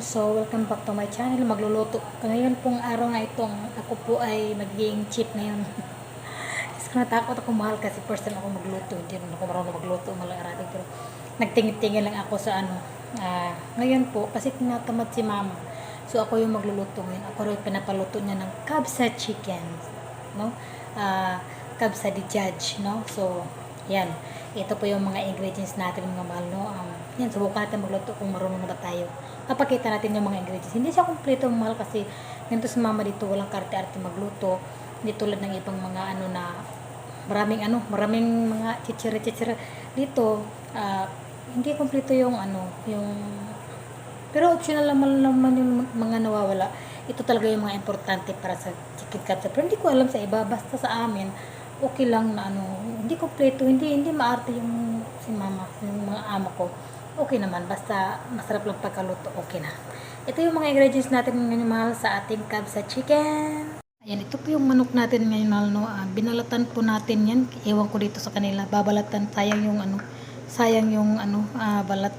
So, welcome back to my channel. Magluluto. Ngayon pong araw na itong ako po ay magiging cheat ngayon. Kasi natakot ako mahal kasi first time ako magluto. Hindi naman ako marunong magluto. Malarati. Pero nagtingin-tingin lang ako sa ano. Ngayon po, kasi tinatamad si mama. So, ako yung magluluto ngayon. Ako rin pinapaluto niya ng kabsa chicken. No? Kabsa di judge. No? So, yan. Ito po yung mga ingredients natin mga mahal. No? Yan, subukan natin magluto kung marunong na ba tayo. Papakita natin yung mga ingredients. Hindi siya kompleto mahal kasi ganito si mama dito walang karte-arte magluto. Hindi tulad ng ibang mga ano na maraming mga chichira dito. Hindi kompleto yung ano, yung pero optional naman yung mga nawawala. Ito talaga yung mga importante para sa chicken katsa. Pero hindi ko alam sa iba, basta sa amin okay lang na ano, hindi kompleto, hindi maarte yung si mama, yung mga ama ko. Okay naman, basta masarap lang pagkaluto, okay na. Ito yung mga ingredients natin ngayon mahal sa ating kabsa chicken. Ayan, ito po yung manok natin ngayon mahal, no? Binalatan po natin yan. Ewan ko dito sa kanila, babalatan. Sayang yung ano, balat.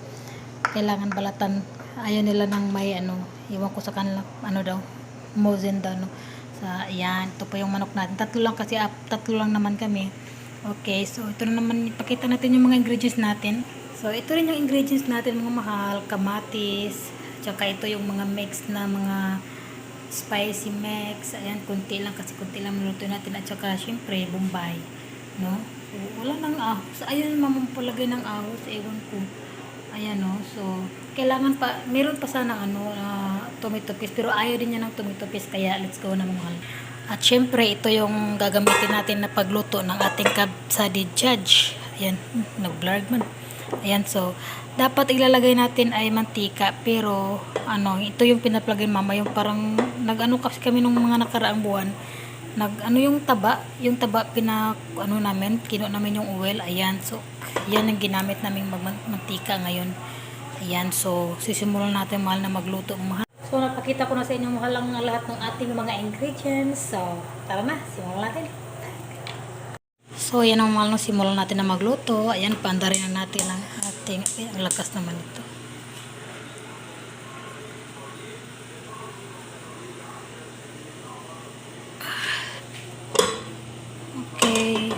Kailangan balatan. Ayaw nila ng may ano, ewan ko sa kanila, ano daw, mozen daw, no? Ayan, ito po yung manok natin. Tatlo lang naman kami. Okay, so ito na naman, ipakita natin yung mga ingredients natin. So, ito rin yung ingredients natin mga mahal, kamatis, tsaka ito yung mga mix na mga spicy mix. Ayan, kunti lang kasi kunti lang minuto natin at tsaka syempre bombay, no? So, wala nang ahos. Ayun, mamapalagay ng ahos, ewan ko. Ayan, no? So, kailangan pa, meron pa sana ano, tomato paste, pero ayaw din niya ng tomato paste, kaya let's go na mga mahal. At syempre, ito yung gagamitin natin na pagluto ng ating kabsa di judge. Ayan, nag-blurred man. Ayan, so, dapat ilalagay natin ay mantika, pero, ano, ito yung pinaplagay mama, yung parang, nag-ano kasi kami nung mga nakaraang buwan, yung taba, kinuha namin yung oil, ayan, so, yan ang ginamit namin mantika ngayon. Ayan, so, sisimulan natin mahal na magluto, mahal. So, napakita ko na sa inyo mahal ang lahat ng ating mga ingredients, so, tara na, simulan natin. So, yan ang mahal, no, simulan natin na magluto. Ayan, paandarin na natin ang ating, ang lakas naman ito. Okay.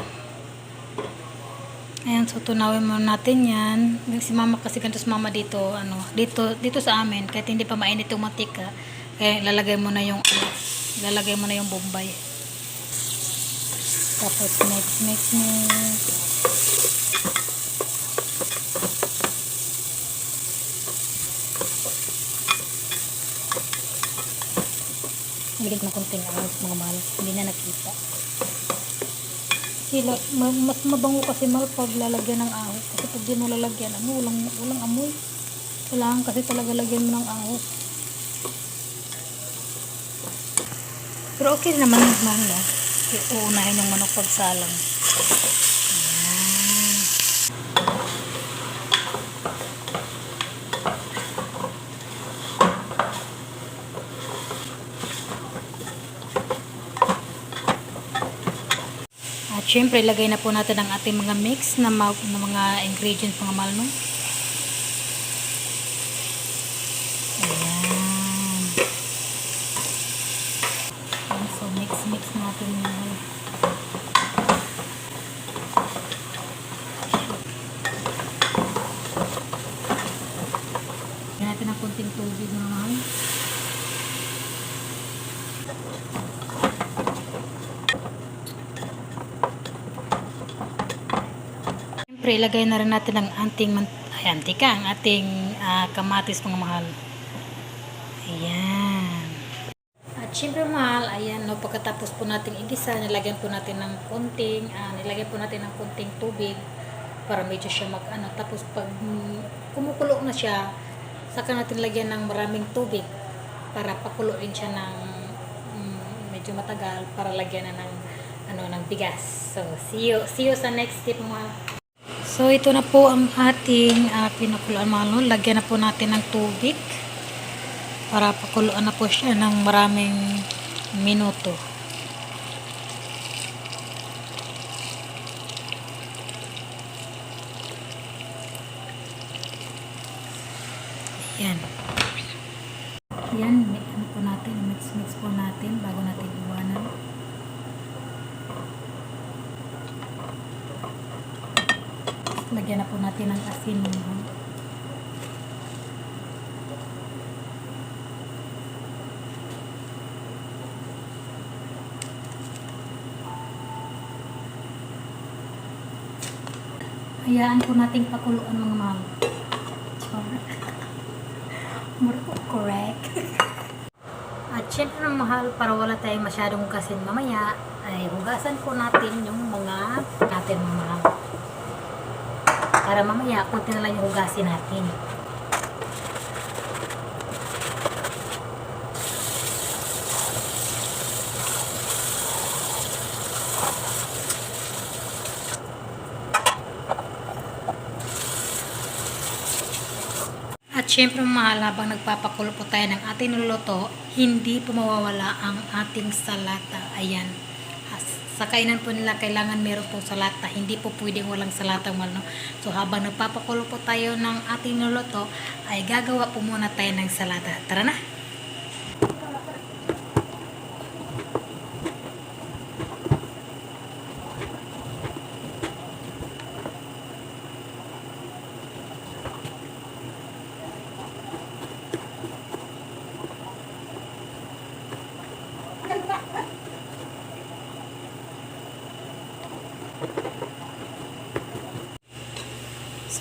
Ayan, so tunawin muna natin yan. Si mama kasi ganito si mama dito, ano, dito sa amin, kahit hindi pa mainit yung mantika, kaya lalagay mo na yung bombay. Tapos mix. Nagigit ng konting ahos mga mahal, hindi na nakita. Sila, mas mabango kasi mahal pag lalagyan ng ahos. Kasi pag di mo lalagyan, ano, walang amoy. Kailangan kasi talaga lagyan mo ng ahos. Pero okay naman mahal, no? Uunahin yung manok pagsalang. At syempre, ilagay na po natin ang ating mga mix na mga ingredients mga mahal, no? Ayan. So, mix natin yung lagyan natin ng konting tubig mga mahal. Siyempre, ilagay na rin natin ang ating kamatis mga mahal. Ayan. At syempre mahal, ayan, no, pagkatapos po natin igisa, nilagyan po natin ng konting tubig para medyo siya tapos pag kumukulo na siya, saka natin lagyan ng maraming tubig para pakuluin siya ng medyo matagal para lagyan na ng bigas. So, see you sa next tip mga. So, ito na po ang ating pinakuluan mga mahal. Lagyan na po natin ng tubig para pakuluan na po siya ng maraming minuto. Yan. Yan, ano po natin, mix po natin bago natin iwanan. Lagyan na po natin ng asin. Hayaan po nating pakuluan mga mahal. Correct. At syempre mga mahal, para wala tayong masyadong hugasin mamaya, ay hugasan po natin yung mga natin mga mahal. Para mamaya, kunti na lang yung hugasin natin. At syempre mahal, habang nagpapakulo po tayo ng ating niluluto, hindi po mawawala ang ating salata. Ayan. Sa kainan po nila, kailangan meron pong salata. Hindi po pwedeng walang salata mahal, no? So habang nagpapakulo po tayo ng ating niluluto, ay gagawa po muna tayo ng salata. Tara na!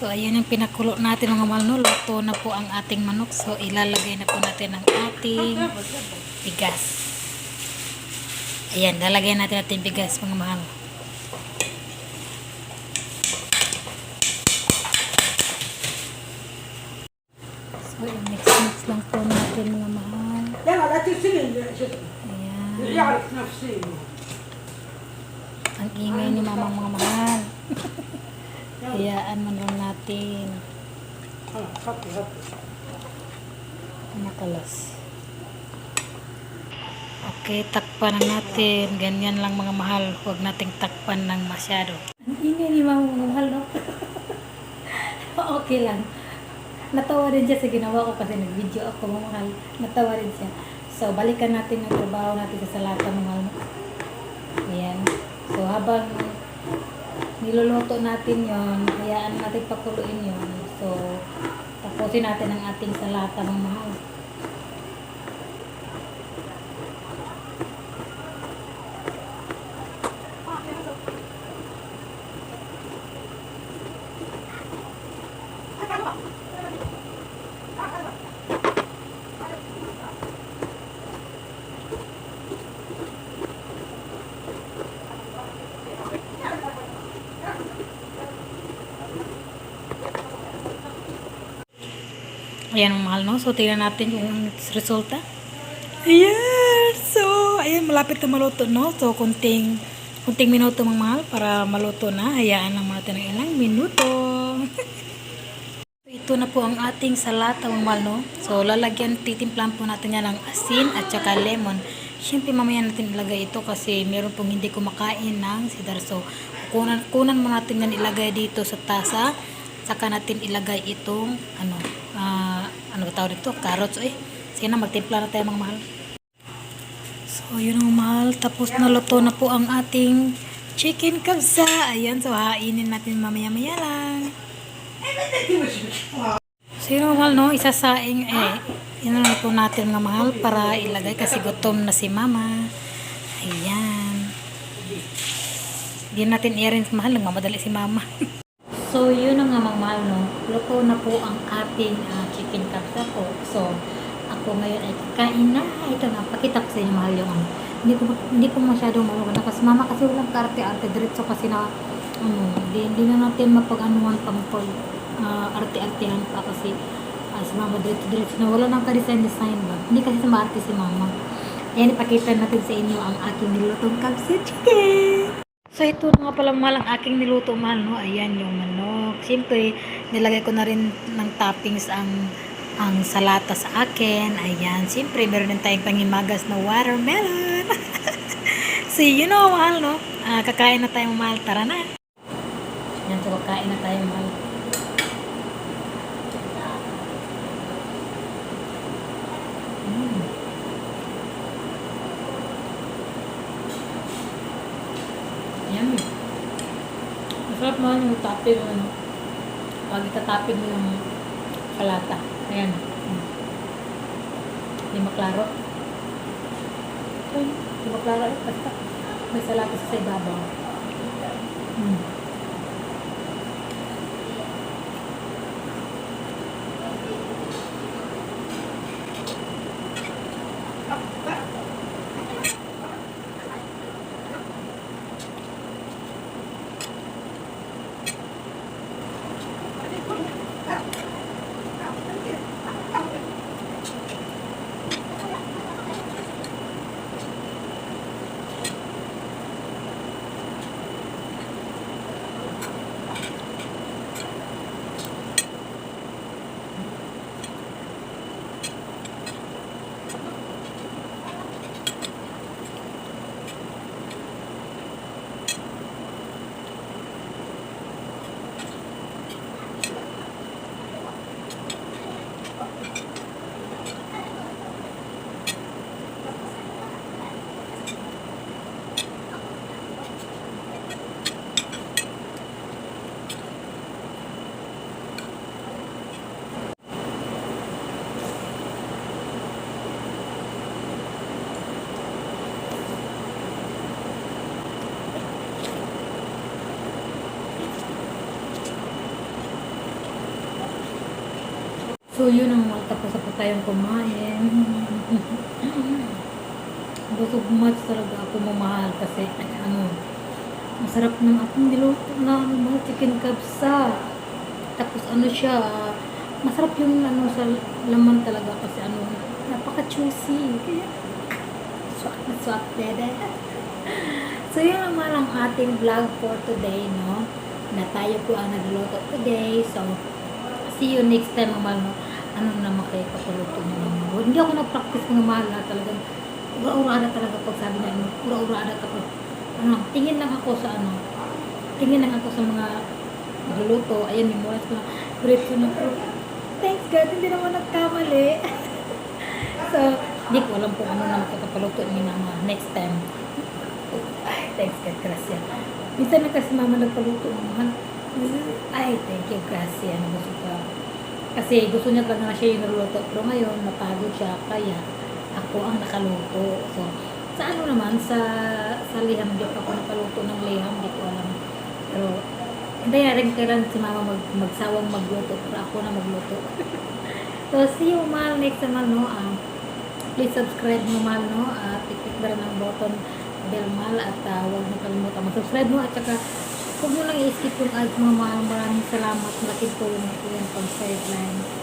So, ayan yung pinakulo natin mga mahal, no? Luto na po ang ating manok. So, ilalagay na po natin ang ating bigas. Ayan, lalagay natin ating bigas mga mahal. So, mix lang po natin mga mahal. Ayan. Ang ingay ni mamang mga mahal. Hayaan man lang natin. Makalas. Okay, takpan na natin. Ganyan lang mga mahal. Huwag nating takpan ng masyado. Ang ingay ni mama mga mahal, no? Okay lang. Natawa rin siya sa ginawa ko kasi nag-video ako mga mahal. Natawa rin siya. So, balikan natin ang trabaho natin sa salata mga mahal. Ayan. So, habang niluluto natin yon, hayaan natin pakuluin yon. So, tapusin natin ang ating salata ng mahal. Ayan ang mahal, no? So, tingnan natin yung resulta. Ayan! So, ayan, malapit na maluto, no? So, kunting minuto mga mahal para maluto na. Hayaan lang natin ng ilang minuto. Ito na po ang ating salata mga mahal, no? So, titimplan po natin yan ng asin at saka lemon. Siyempre, mamaya natin ilagay ito kasi meron pong hindi kumakain ng sidar. So, kunan mo natin yan ilagay dito sa tasa. Saka natin ilagay itong ano ba tawag dito? Carrots Sige na, magtimpla na tayo mga mahal. So, yun ang mahal. Tapos naluto na po ang ating chicken kabsa. Ayan, so hainin natin mamaya-maya lang. So, yun ang mahal, no? Isasaing, yun na po natin mga mahal para ilagay kasi gutom na si mama. Ayan. Hindi natin i-arrange mahal. Nagmamadali si mama. So, yun na nga mga mahal, no? Luto na po ang ating chicken kabsa po. So, ako ngayon ay kakain na. Ito na, pakita ko sa inyo mahal yung hindi ko masyadong malugan. Kasi mama kasi walang kaarte-arte. Diretso kasi na, hindi na natin mapag-anuhan pang arte-artehan pa kasi si mama diretso na. Wala nang ka-design ba? Hindi kasi sa maarte si mama. Ayan, ipakita natin sa inyo ang aking nilutong kabsa chicken. So, ito na nga pala mahal ang aking niluto mahal, no? Ayan yung manok. Siyempre, nilagay ko na rin ng toppings ang salata sa akin. Ayan. Siyempre, meron din tayong pangimagas na watermelon. So, you know, mahal, no? Kakain na tayo mahal. Tara na. Ayan, so kakain na tayo mahal. Masarap naman yung topping, ano. Pag itatopping mo yung palata. Ayan. Hindi maklaro. Hindi maklaro. Basta may salata sa ibabaw. So, yun ang tapos na po tayong kumain. Busog much talaga ako mamahal kasi ano, masarap ng akong niluto na ano, chicken kabsa. Tapos ano siya, masarap yung ano sa laman talaga kasi ano, napaka-juicy. Kaya, swak na swak, dede. So, yun naman ang ating vlog for today, no? Na tayo po ang nagluluto today. So, see you next time, mga no? Ano naman kayo kapuluto nyo naman. Hindi ako nag-practice mga mahal na talagang ura-urada talaga pag sabi na ano, ura-urada kapag ano, tingin lang ako sa ano, tingin lang ako sa mga nagluluto. Ayan, memorize ko na, great ko na, thanks God, hindi naman nagkamali. So, hindi ko alam kung ano naman kakapaluto nyo naman next time. Ay, thanks God, Gracia. Minsan na kasi mama nagpaluto naman. Ay, thank you, Gracia. Gusto ka. Kasi gusto niya talaga na siya yung naluluto. Pero ngayon, napagod siya. Kaya, ako ang nakaluto. So, sa ano naman, sa liham, di ako nakaluto ng liham. Di ko alam. Pero, hindi na rin kailan si mama magsawang magluto. Pero ako na magluto. So, see you, mahal. Next naman, no? Please subscribe mo, mahal, no? At i-click na rin ang button bell, mahal. At huwag na kalimutan mag-subscribe, no? At saka, huwag mo lang i-skip yung ads, mga mahal. Maraming salamat. Malaking tulong na po yan pang sideline.